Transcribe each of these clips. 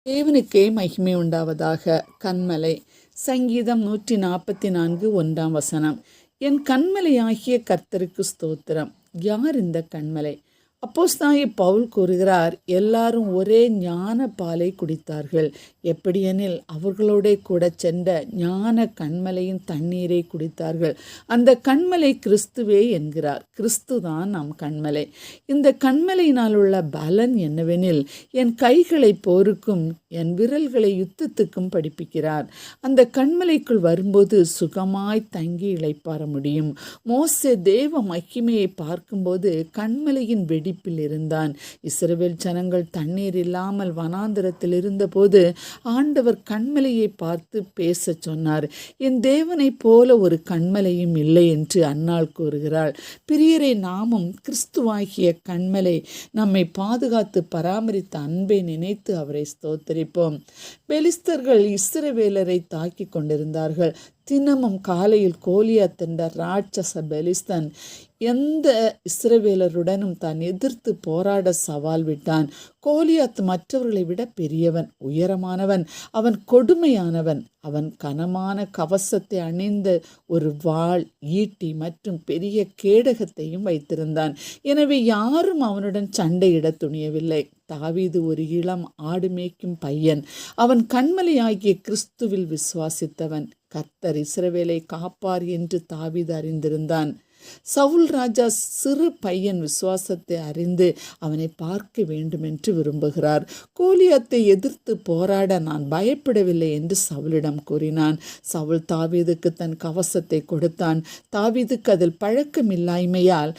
தேவனுக்கே மகிமை உண்டாவதாக. கன்மலை. சங்கீதம் 144 1 என் கன்மலையாகிய கர்த்தருக்கு ஸ்தோத்திரம். யார் இந்த கன்மலை? அப்போஸ்தலனாகிய பவுல் கூறுகிறார், எல்லாரும் ஒரே ஞான பாலை குடித்தார்கள். எப்படியெனில் அவர்களோட கூட சென்ற ஞான கன்மலையின் தண்ணீரை குடித்தார்கள். அந்த கன்மலை கிறிஸ்துவே என்கிறார். கிறிஸ்து தான் நம் கன்மலை. இந்த கன்மலையினால் உள்ள பலன் என்னவெனில், என் கைகளை போருக்கும் என் விரல்களை யுத்தத்துக்கும் படிப்பிக்கிறார். அந்த கன்மலைக்குள் வரும்போது சுகமாய் தங்கி இளைப்பாற முடியும். மோசே தேவ மகிமையை பார்க்கும்போது கன்மலையின் வெடிப்பில் இருந்தான். இஸ்ரவேல் ஜனங்கள் தண்ணீர் இல்லாமல் வனாந்திரத்தில் இருந்தபோது ஆண்டவர் கன்மலையை பார்த்து பேச சொன்னார். என் தேவனைப் போல ஒரு கன்மலையும் இல்லை என்று அன்னாள் கூறுகிறாள். பிரியரை, நாமும் கிறிஸ்துவாகிய கன்மலை நம்மை பாதுகாத்து பராமரித்த அன்பை நினைத்து அவரை ஸ்தோத்தரிப்போம். பெலிஸ்தர்கள் இஸ்ரவேலரை தாக்கி கொண்டிருந்தார்கள். தினமும் காலையில் கோலியாத் என்ற ராட்சச பெலிஸ்தன் எந்த இஸ்ரவேலருடனும் தான் எதிர்த்து போராட சவால் விட்டான். கோலியாத் மற்றவர்களை விட பெரியவன், உயரமானவன், அவன் கொடுமையானவன். அவன் கனமான கவசத்தை அணிந்த ஒரு வாள், ஈட்டி மற்றும் பெரிய கேடகத்தையும் வைத்திருந்தான். எனவே யாரும் அவனுடன் சண்டையிட துணியவில்லை. தாவீது ஒரு இளம் ஆடு மேய்க்கும் பையன். அவன் கன்மலையாகிய கிறிஸ்துவில் விசுவாசித்தவன். கர்த்தர் இஸ்ரவேலை காப்பார் என்று தாவீது அறிந்திருந்தான். சவுல் ராஜா சிறு பையன் விசுவாசத்தை அறிந்து அவனை பார்க்க வேண்டும் என்று விரும்புகிறார். கோலியாத்தை எதிர்த்து போராட நான் பயப்படவில்லை என்று சவுலிடம் கூறினான். சவுல் தாவீதுக்கு தன் கவசத்தை கொடுத்தான். தாவீதுக்கு அதில் பழக்கமில்லாமையால்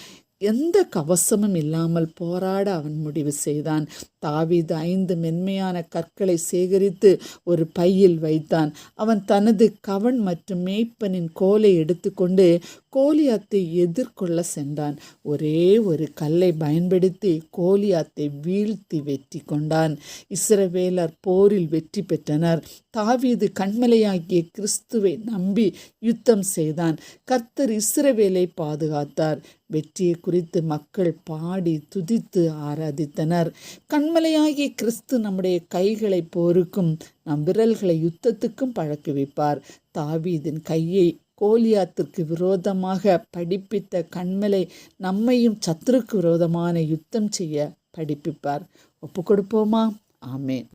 எந்த கவசமும் இல்லாமல் போராட அவன் முடிவு செய்தான். தாவீது 5 மென்மையான கற்களை சேகரித்து ஒரு பையில் வைத்தான். அவன் தனது கவன் மற்றும் மேய்ப்பனின் கோலை எடுத்துக்கொண்டு கோலியாத்தை எதிர்கொள்ள சென்றான். ஒரே ஒரு கல்லை பயன்படுத்தி கோலியாத்தை வீழ்த்தி வெற்றி கொண்டான். இஸ்ரவேலர் போரில் வெற்றி பெற்றனர். தாவீது கன்மலையாகிய கிறிஸ்துவை நம்பி யுத்தம் செய்தான். கர்த்தர் இஸ்ரவேலை பாதுகாத்தார். வெற்றியை குறித்து மக்கள் பாடி துதித்து ஆராதித்தனர். கன்மலையாகிய கிறிஸ்து நம்முடைய கைகளை போருக்கும் நம் விரல்களை யுத்தத்துக்கும் பழக்குவிப்பார். தாவீதின் கையை கோலியாத்திற்கு விரோதமாக படிப்பித்த கன்மலை நம்மையும் சத்துருக்கு விரோதமான யுத்தம் செய்ய படிப்பிப்பார். ஒப்பு கொடுப்போமா? ஆமேன்.